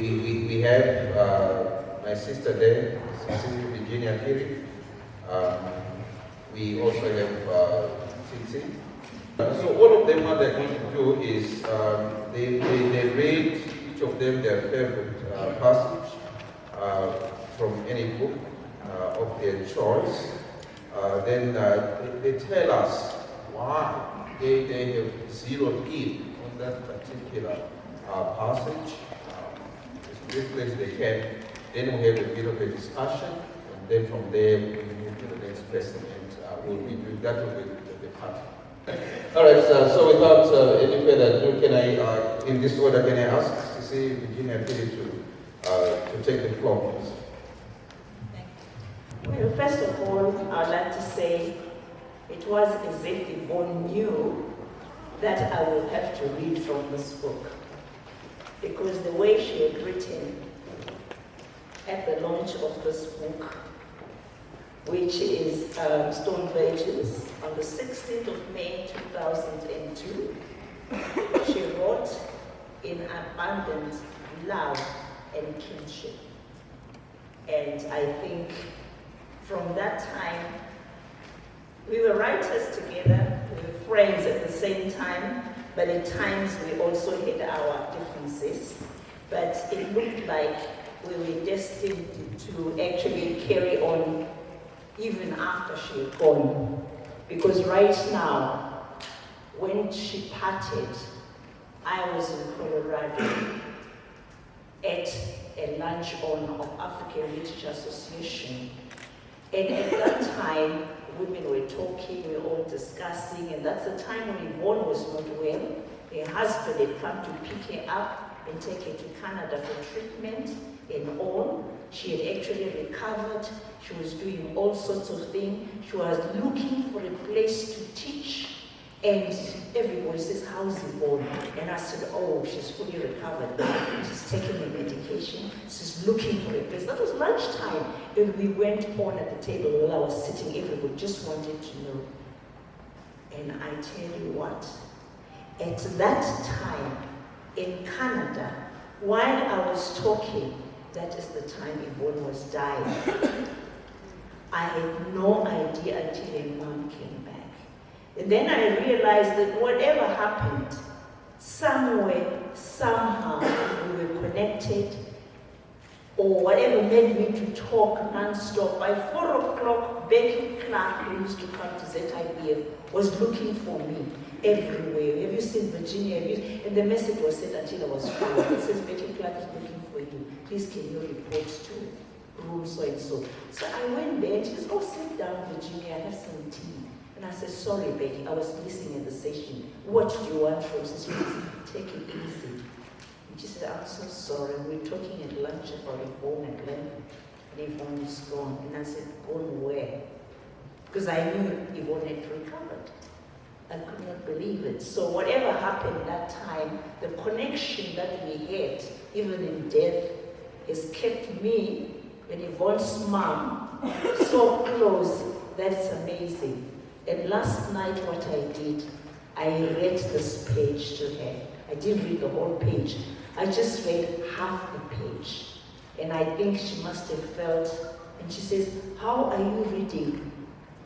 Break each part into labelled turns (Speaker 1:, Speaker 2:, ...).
Speaker 1: we have my sister there, Tsitsi Virginia Kiri. We also have Tsitsi. So all of them, what they're going to do is they read each of them their favorite passage from any book of their choice. Then they tell us why they have zeroed in on that particular passage as briefly as they can. Then we have a bit of a discussion, and then from there we move to the next person, and we'll be doing that with the party. All right, so without any further ado, can I, in this order, can I ask Tsitsi Virginia to take the floor, please?
Speaker 2: Well, first of all, I'd like to say it was as if Yvonne knew that I will have to read from this book, because the way she had written at the launch of this book, which is Stone Virgins, on the 16th of May 2002, she wrote in abundant love and kinship. And I think from that time, we were writers together, we were friends at the same time, but at times we also had our differences. But it looked like we were destined to actually carry on even after she had gone. Because right now, when she parted, I was in Colorado at a lunch-on of African Literature Association. And at that time, women were talking, we were all discussing, and that's the time when Yvonne was not well. Her husband had come to pick her up and take her to Canada for treatment and all. She had actually recovered. She was doing all sorts of things. She was looking for a place to teach. And everybody says, how's Yvonne? And I said, oh, she's fully recovered now. She's taking her medication. She's looking for a place. That was lunchtime. And we went on at the table while I was sitting. Everybody just wanted to know. And I tell you what, at that time in Canada, while I was talking, that is the time Yvonne was dying. I had no idea until her mom came back. And then I realized that whatever happened, somewhere, somehow, we were connected, or whatever made me to talk non-stop. By 4 o'clock, Becky Clark, who used to come to ZIBF, was looking for me everywhere. Have you seen Virginia? And the message was sent until I was 5. It says, Becky Clark is looking for you. Please can you report to room so and so. So I went there and she says, oh, sit down, Virginia, I have some tea. And I said, sorry, Becky, I was listening at the session. What do you want from us? She said, take it easy. And she said, I'm so sorry. We're talking at lunch about Yvonne at length. And Yvonne is gone. And I said, gone where? Because I knew Yvonne had recovered. I could not believe it. So whatever happened that time, the connection that we had, even in death, has kept me and Yvonne's mom so close. That's amazing. And last night what I did, I read this page to her. I didn't read the whole page. I just read half the page. And I think she must have felt, and she says, how are you reading?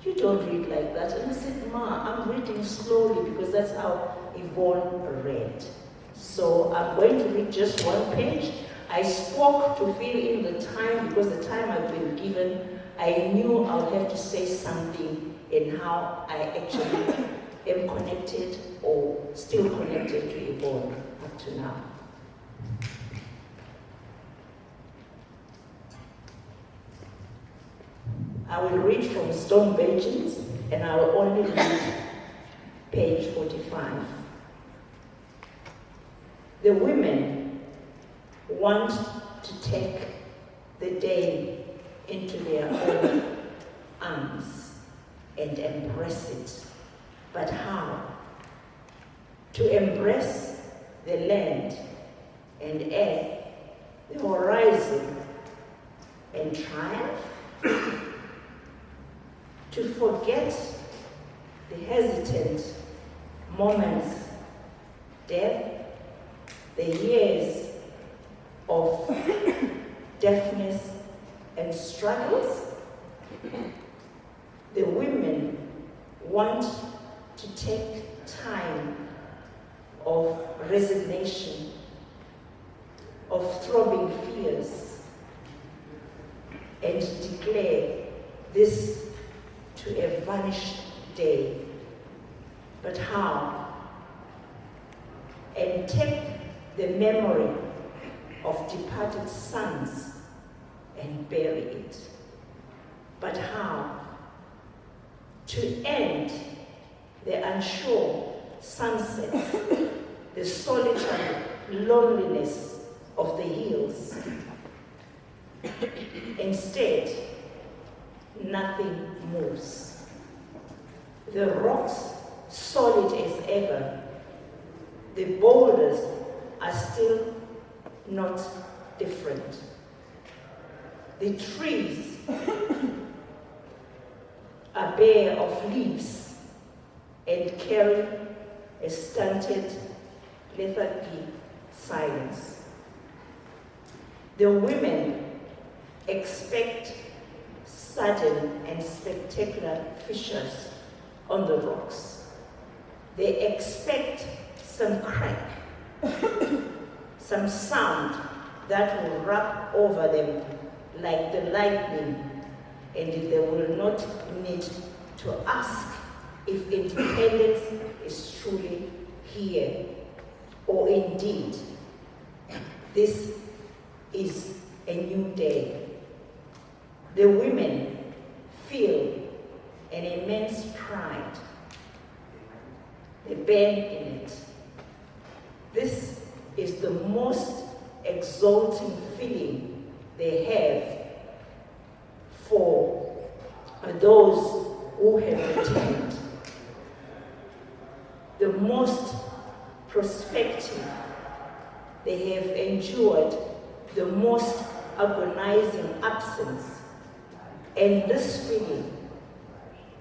Speaker 2: You don't read like that. And I said, Ma, I'm reading slowly because that's how Yvonne read. So I'm going to read just one page. I spoke to fill in the time because the time I've been given, I knew I'll have to say something in how I actually am connected or still connected to Yvonne up to now. I will read from Stone Virgins, and I will only read page 45. The women want to take the day into their own arms and embrace it. But how? To embrace the land and earth, the horizon, and triumph? To forget the hesitant moments, death, the years of deafness, and struggles. The women want to take time of resignation, of throbbing fears, and declare this to a vanished day. But how? And take the memory of departed sons and bury it. But how? To end the unsure sunsets, the solitary loneliness of the hills. Instead, nothing moves. The rocks solid as ever. The boulders are still not different. The trees are bare of leaves and carry a stunted lethargy silence. The women expect sudden and spectacular fissures on the rocks. They expect some crack, some sound that will rub over them like the lightning, and they will not need to ask if independence is truly here, or indeed, this is a new day. The women feel an immense pride. They bend in it. This is the most exalting feeling they have for those who have returned. The most prospective. They have endured the most agonizing absence, and this feeling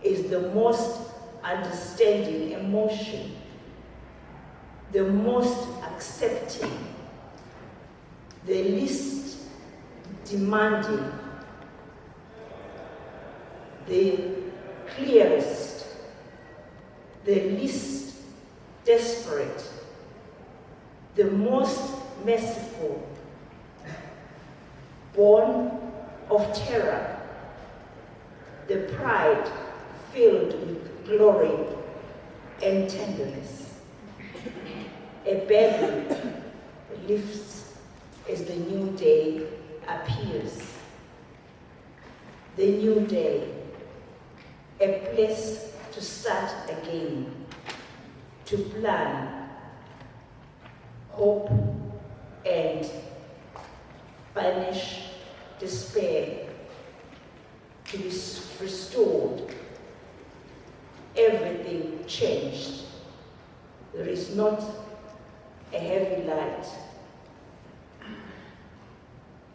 Speaker 2: is the most understanding emotion, the most accepting, the least demanding, the clearest, the least desperate, the most merciful, born of terror, the pride filled with glory and tenderness. A baby lifts as the new day appears. The new day, a place to start again, to plan, hope, and banish despair, to be restored. Everything changed. There is not a heavy light,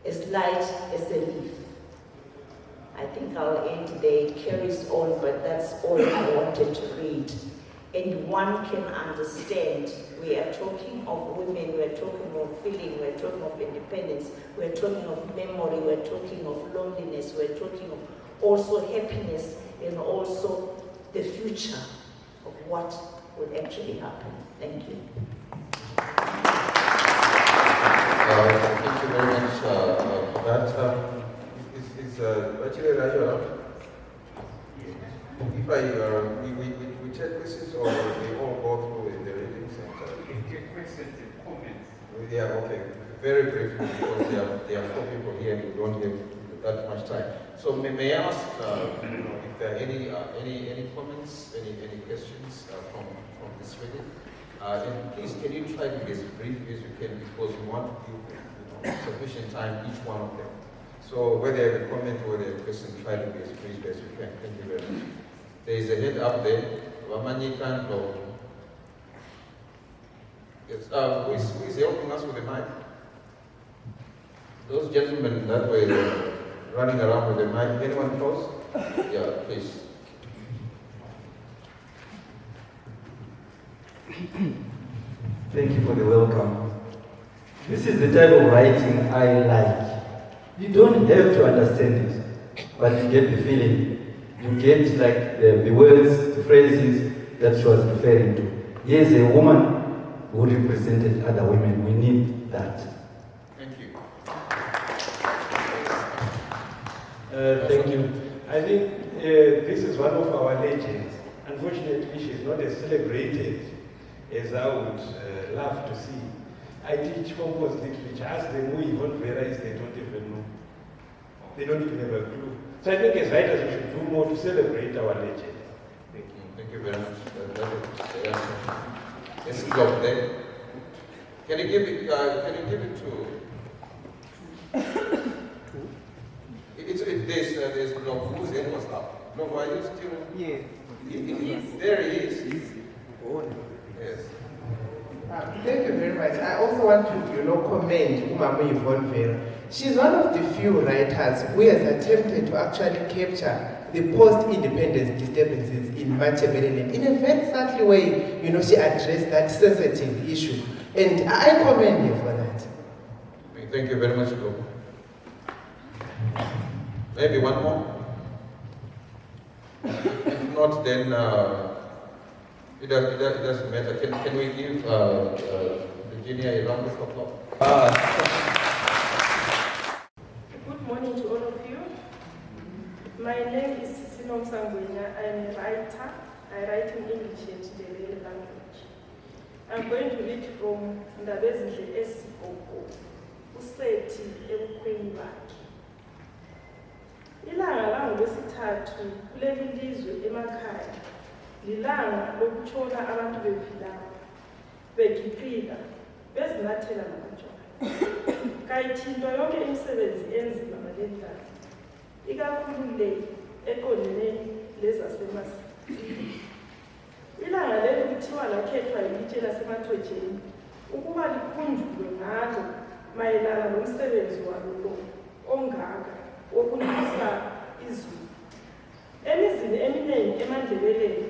Speaker 2: as light as a leaf. I think I'll end there. It carries on, but that's all I wanted to read. And one can understand, we are talking of women, we're talking of feeling, we're talking of independence, we're talking of memory, we're talking of loneliness, we're talking of also happiness, and also the future of what will actually happen. Thank you.
Speaker 1: Thank you very much for that. Is actually Raja? If we take questions or we all go through in the reading center?
Speaker 3: Take questions and comments.
Speaker 1: Yeah, okay. Very briefly, because there are 4 people here and we don't have that much time. So may I ask if there are any comments, any questions from this reading? And please, can you try to be as brief as you can, because we want to give sufficient time each one of them. So whether you have a comment or a question, try to be as brief as you can. Thank you very much. There is a head up there. Yes, who is helping us with the mic? Those gentlemen that were running around with the mic. Anyone close? Yeah, please.
Speaker 4: Thank you for the welcome. This is the type of writing I like. You don't have to understand it, but you get the feeling. You get like the words, the phrases that she was referring to. Here's a woman who represented other women. We need that.
Speaker 1: Thank you.
Speaker 5: Thank you. I think this is one of our legends. Unfortunately, she's not as celebrated as I would love to see. I teach composite literature. Ask them who Yvonne Vera is, they don't even know. They don't even have a clue. So I think as writers, we should do more to celebrate our legends. Thank you.
Speaker 1: Thank you very much. Let's stop there. Can you give it to? There's Block. Who's in what's up? Block, are you still?
Speaker 6: Yeah.
Speaker 1: There he is. Yes.
Speaker 6: Thank you very much. I also want to, commend Umama Yvonne Vera. She's one of the few writers who has attempted to actually capture the post-independence disturbances in Machiavellian in a very subtle way. She addressed that sensitive issue, and I commend her for that.
Speaker 1: Thank you very much, Block. Maybe one more. If not, then it doesn't matter. Can we give Virginia a round of applause?
Speaker 7: Good morning to all of you. My name is Tsitsi Nomsa Ngwenya. I'm a writer. I write in English and the language. I'm going to read from Ndabezindle Esigogo, usethi ebukhweni bakhe. Ilanga langolwesithathu kuleli lizwe emakhaya lilanga lokutshona abantu bephilanga, begiqika, bezinathela namatshwayo. Kayithintwa yonke imisebenzi enzima ngaleli langa, ikakhulu le eqondene lezasemasini. Ilanga leli kuthiwa lakhethwa yilitshe lasemathojeni ukuba likhunjulwe ngalo mayelana nomsebenzi walo lo ongaka wokunikisa izulu. Emizini eminingi eMandebeleni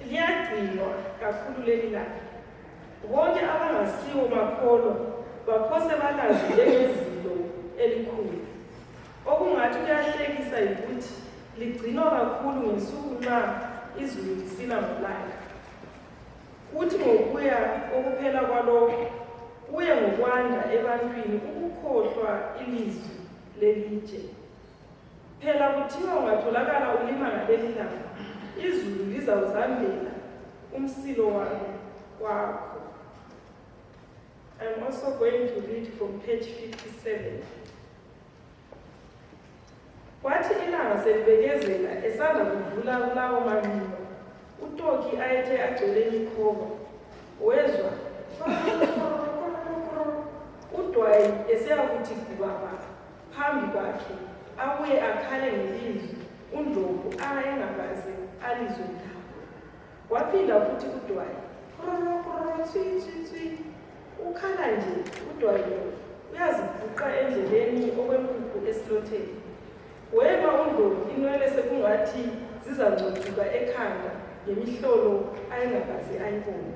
Speaker 7: liyagcinwa kakhulu leli langa. Bonke abangasiwo makholwa baphose balazi njengezilo elikhulu. Okungathi kuyahlekisa yikuthi ligcinwa kakhulu ngesuku nxa izulu lisina ngolaka. Kuthi ngokuya okuphela kwalokho kuye ngokwanda ebantwini ukukhohlwa ilizwi lelitshe. Phela kuthiwa ungatholakala ulima ngaleli langa, izulu lizawuzambela umsilo wakho. I'm also going to read from page 57. Kwathi ilanga selibekezela esanda kudlula kulawo manxiwa, uToki ayethe agcwele imikhoba, wezwa udwayi eseyakuthi gubaba phambi kwakhe, abuye akhale ngelizwi uNdlovu engakaze alizwe ndawo. Waphinda futhi udwayi, tswi, ukhala nje udwayi uyazibhuqa endleleni okwempuphu esilotheni. Wema uNdlovu inwele sekungathi zizangcojuka ekhanda ngemihlolo ayengakaze ayibone.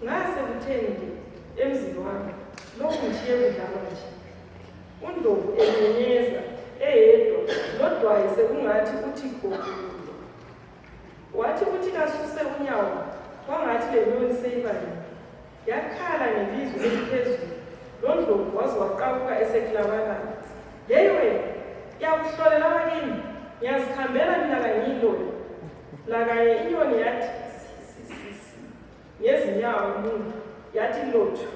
Speaker 7: Ngase kutheni emzini wami lokhu nje kudlala nje. uNdlovu enyenyeza eyedwa lodwayi sekungathi uthi gogo. Wathi kuthi kasuse unyawo wangathi le nyoni seyibani. Yakhala ngelizwi eliphezulu. Lo Ndlovu waze waqabuka eseklabalala. Yewe, yakuhlolela bakini, ngiyazikhambela mina kangiyiloni. Lakanye inyoni yathi ngezinyawo umuntu yathi lothu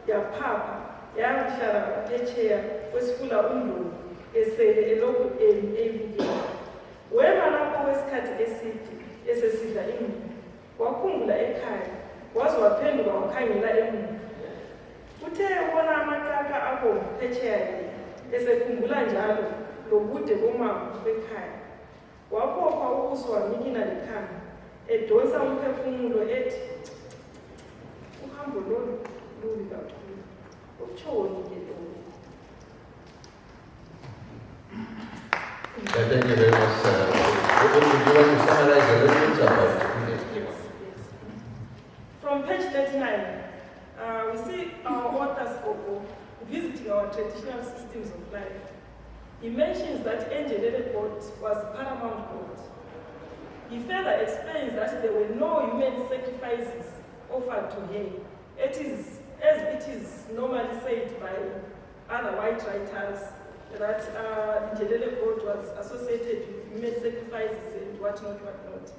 Speaker 7: yaphapha yakuhlala ngaphetsheya kwesifula uNdlovu esele elokhu eyibukela. Wema lapho kwesikhathi eside esesidla ingqondo, wakhumbula ekhaya, waze waphenduka wakhangela emuva. Uthe ubona amaqaqa abomvu phetsheya esekhumbula njalo lobude bomango bekhaya. Waphopha ubuso wamikina lekhanda, edonsa umphefumulo ethi, uhambo lolu lubi kakhulu, utshoni ke lo.
Speaker 1: Thank you very much. Would you like to summarize a little bit about
Speaker 7: Yes. From From page 39, we see our author's Koko visiting our traditional systems of life. He mentions that Njelele God was paramount God. He further explains that there were no human sacrifices offered to her. It is, as it is normally said by other white writers, that Njelele God was associated with human sacrifices and whatnot, whatnot.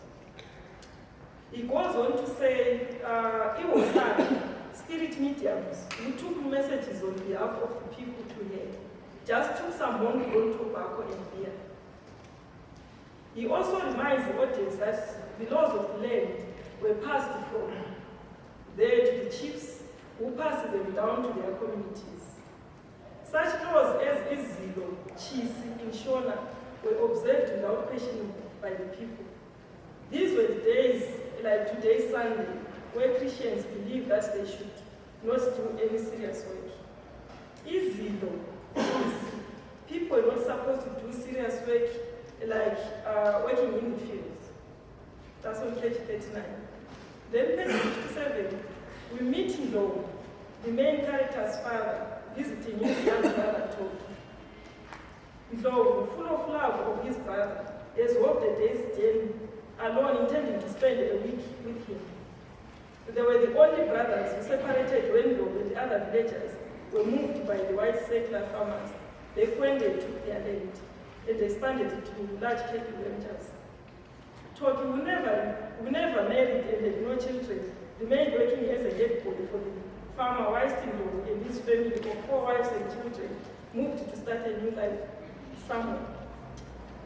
Speaker 7: He goes on to say, it was spirit mediums who took messages on behalf of the people to her, just took some homegrown tobacco and beer. He also reminds the audience that the laws of the land were passed from there to the chiefs, who passed them down to their communities. Such laws as Izilo, Tsitsi, and Shona were observed without question by the people. These were the days, like today's Sunday, where Christians believe that they should not do any serious work. Izilo, people are not supposed to do serious work like working in the fields. That's on page 39. Then page 57, we meet Hilo, the main character's father, visiting his young brother Toki. Hilo, full of love of his brother, has walked a day's journey alone, intending to spend a week with him. They were the only brothers who separated when Hilo and the other villagers were moved by the white settler farmers. They took their land and expanded it to large cattle ranches. Toki, who never married and had no children, remained working as a head boy for the farmer whilst Hilo and his family of 4 wives and children moved to start a new life somewhere.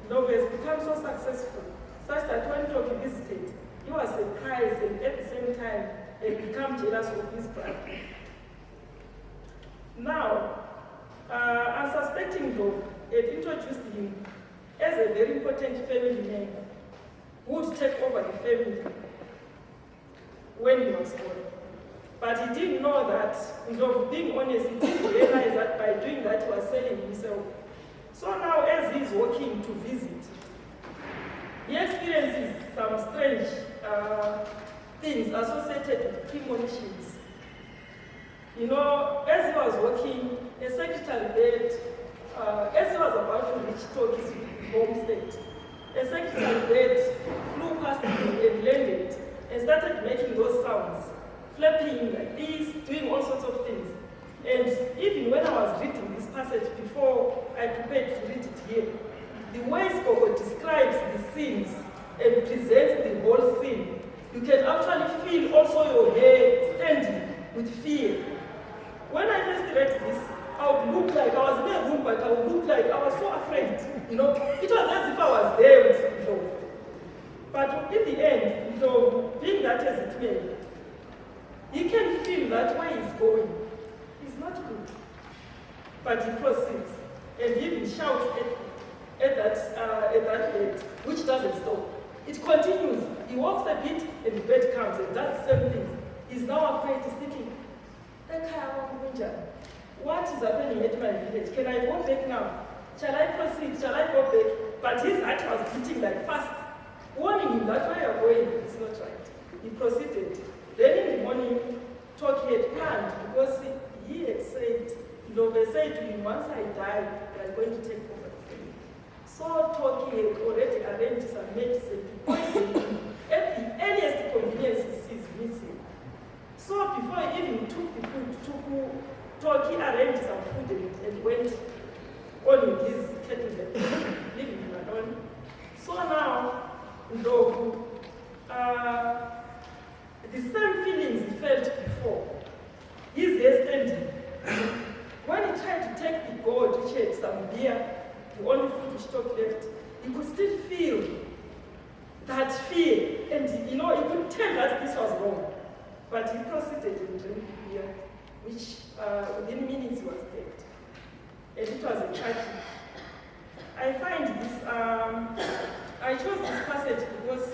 Speaker 7: Hilo has become so successful such that when Toki visited, he was surprised and at the same time had become jealous of his brother. Now, unsuspecting Hilo had introduced him as a very important family man who would take over the family when he was born. But he didn't know that, being honest, he didn't realize that by doing that he was selling himself. So now as he's walking to visit, he experiences some strange things associated with premonitions. As he was walking, a secretary bird, as he was about to reach Toki's homestead, a secretary bird flew past him and landed and started making those sounds, flapping like this, doing all sorts of things. And even when I was reading this passage before I prepared to read it here, the way Skoko describes the scenes and presents the whole scene, you can actually feel also your hair standing with fear. When I first read this, I would look like I was in a room, but I would look like I was so afraid. It was as if I was there with Hilo. But in the end, Hilo, being that as it may, he can feel that where he's going is not good. But he proceeds and even shouts at that bird, which doesn't stop. It continues. He walks a bit and the bird comes and does the same thing. He's now afraid. He's thinking, what is happening at my village? Can I go back now? Shall I proceed? Shall I go back? But his heart was beating like fast, warning him that where you're going is not right. He proceeded. Then in the morning, Toki had planned because he had said, Love said to him, once I die, they are going to take over the family. So Toki had already arranged some medicine to poison him at the earliest convenience he sees missing. So before he even took the food, Toki arranged some food and went on with his cattle, leaving him alone. So now, the same feelings he felt before, he's there standing. When he tried to take the gourd, which had some beer, the only food which Toki left, he could still feel that fear, and he could tell that this was wrong. But he proceeded and drank the beer, which within minutes was dead. And it was a tragedy. I find this, I chose this passage because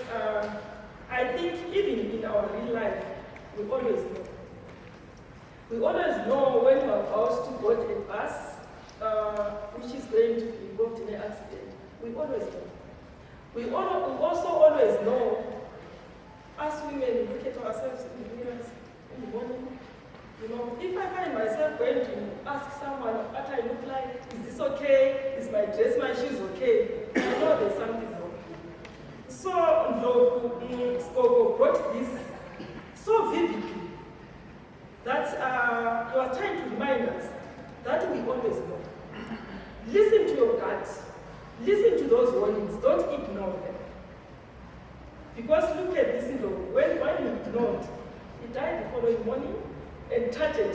Speaker 7: I think even in our real life, we always know. We always know when we're about to board a bus, which is going to be involved in an accident. We always know. We also always know, as women, look at ourselves in the mirrors. in the morning. You know, if I find myself going to ask someone what I look like, is this okay? Is my dress, my shoes okay? I know there's something wrong. So, Skoko brought this so vividly that he was trying to remind us that we always know. Listen to your gut. Listen to those warnings. Don't ignore them. Because look at this law. When you ignored, he died the following morning and started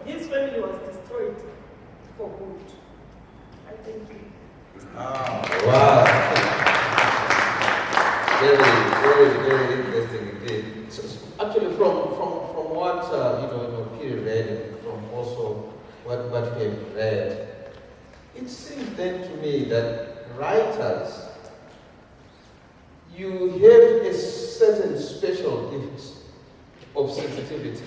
Speaker 7: his family was destroyed for good. I thank you.
Speaker 1: Wow. Very interesting indeed. So actually, from what Peter read, and from also what we have read, it seems then to me that writers, you have a certain special gift of sensitivity.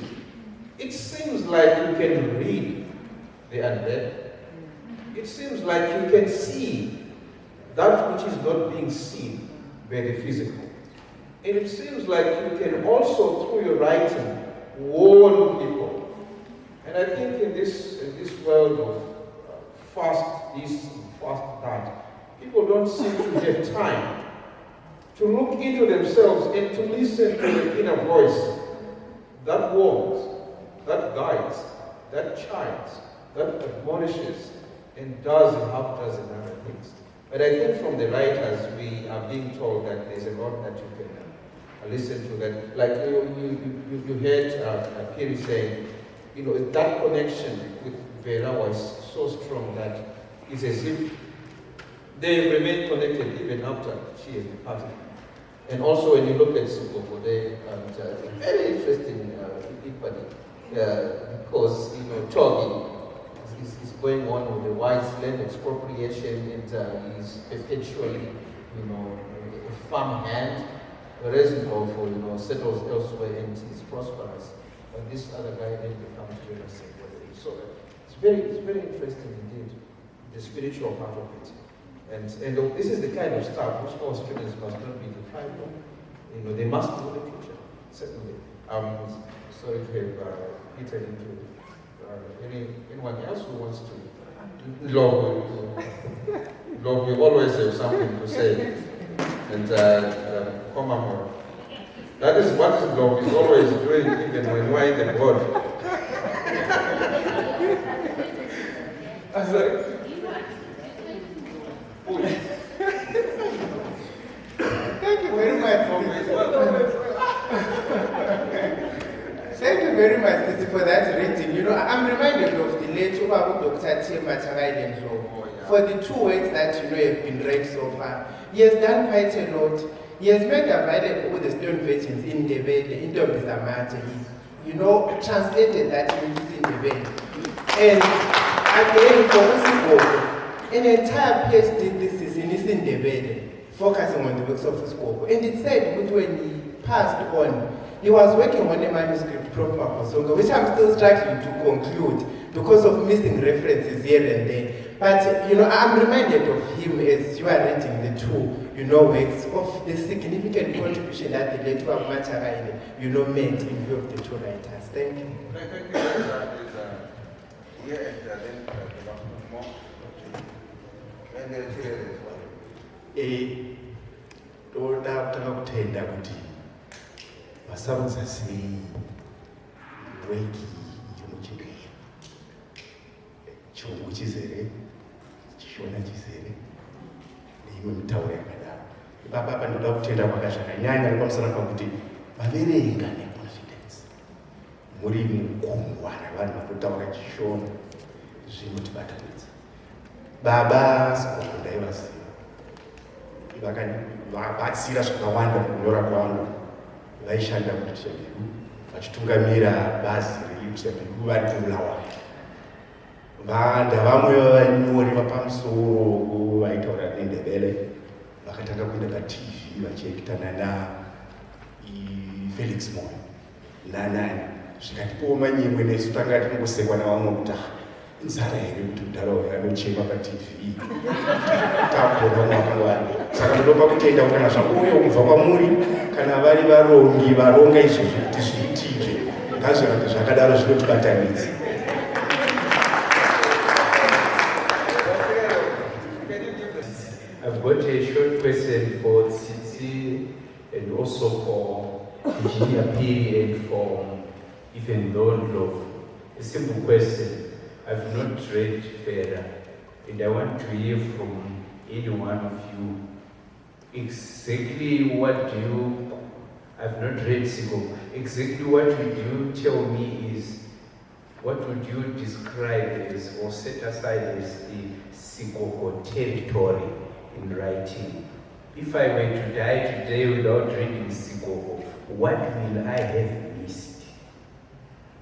Speaker 1: It seems like you can read the unread. It seems like you can see that which is not being seen by the physical. And it seems like you can also, through your writing, warn people. And I think in this world of fast this, fast that, people don't seem to have time to look into themselves and to listen to the inner voice that warns, that guides, that chides, that admonishes, and does a half dozen other things. But I think from the writers, we are being told that there's a lot that you can listen to. That, like you heard Piri saying, that connection with Vera was so strong that it's as if they remain connected even after she has departed. And also when you look at Sukoko, they very interesting equally, because Togi is going on with the wise land expropriation, and he's perpetually, a farm hand, whereas Ngofo, settles elsewhere and is prosperous. But this other guy then becomes jealous. So it's very interesting indeed, the spiritual part of it. And this is the kind of stuff which our students must not be deprived of. They must know the future, certainly. Sorry to have eaten into anyone else who wants to. Lord, we always have something to say. And Komamor. That is what Lord is always doing, even when we're in the board. I said,
Speaker 6: Thank you very much. Thank you very much Tsitsi, for that reading. I'm reminded of the late Dr. T. Machagailen. For the 2 words that have been read so far, he has done quite a lot. He has made available all the stone versions in Ndebele, in Ndebele. He, translated that into Ndebele. And again, for Usigogo, an entire PhD thesis in Ndebele, focusing on the works of Usigogo. And it said that when he passed on, he was working on a manuscript from Makosongo, which I'm still struggling to conclude because of missing references here and there. But, I'm reminded of him as you are reading the 2, works of the significant contribution that the late Machagailen, made in view of the 2 writers. Thank you.
Speaker 1: Thank you. Here and then the last more. And then here as well.
Speaker 8: Toda kutenda kuti vasarudza sei weki yomuchindei chungu chizere chishona chizere neimwe mitauro yakadaro. Ipapa ndoda kutenda kwakanyanya pamusana pakuti vaverenga neconfidence muri mugungwa navanhu vanotaura chishona zvinotibatanidza. Baba Skoko ndaivaziva, vakabatsira zvakawanda mukunyora kwavo. Vaishanda kuti Tshibiru vachitungamira bazi reTshibiru vari kuBulawayo. Vamwe vavanyori vapamusoro vaitaura neNdebele vakatanga kuenda paTV vachiekitana naFelix Moyo nanani zvikatipowo manyemwe nesu tanga tinongosekwa navamwe kuti inzara here kuti mudharaura anochema paTV takuona mwakangwari. Saka ndopa kutenda kana zvakouya kubva kwamuri kana vari varongi varonga izvozvi kuti zviitike ngazviona kuti zvakadaro zvinotibatanidza.
Speaker 9: I've got a short question for Tsitsi and also for Engineer Piri and for even Londlof. A simple question. I've not read further, and I want to hear from any one of you exactly what do you, I've not read Sigo, exactly what would you tell me is, what would you describe as or set aside as the Sigogo territory in writing? If I were to die today without reading Sigogo, what will I have missed?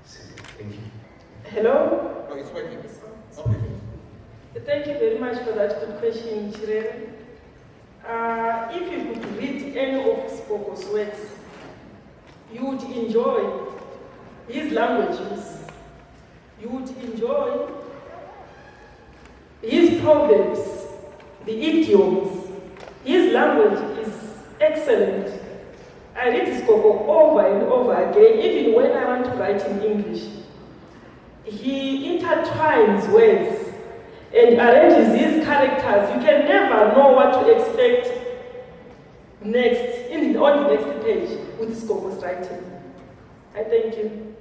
Speaker 9: So, thank you.
Speaker 7: Hello?
Speaker 1: Oh, it's working. Okay.
Speaker 7: Thank you very much for that good question, Chirere. If you could read any of Sigogo's works, you would enjoy his language use. You would enjoy his proverbs, the idioms. His language is excellent. I read Sigogo over and over again, even when I want to write in English. He intertwines words and arranges his characters. You can never know what to expect next, on the next page with Sigogo's writing. I thank you.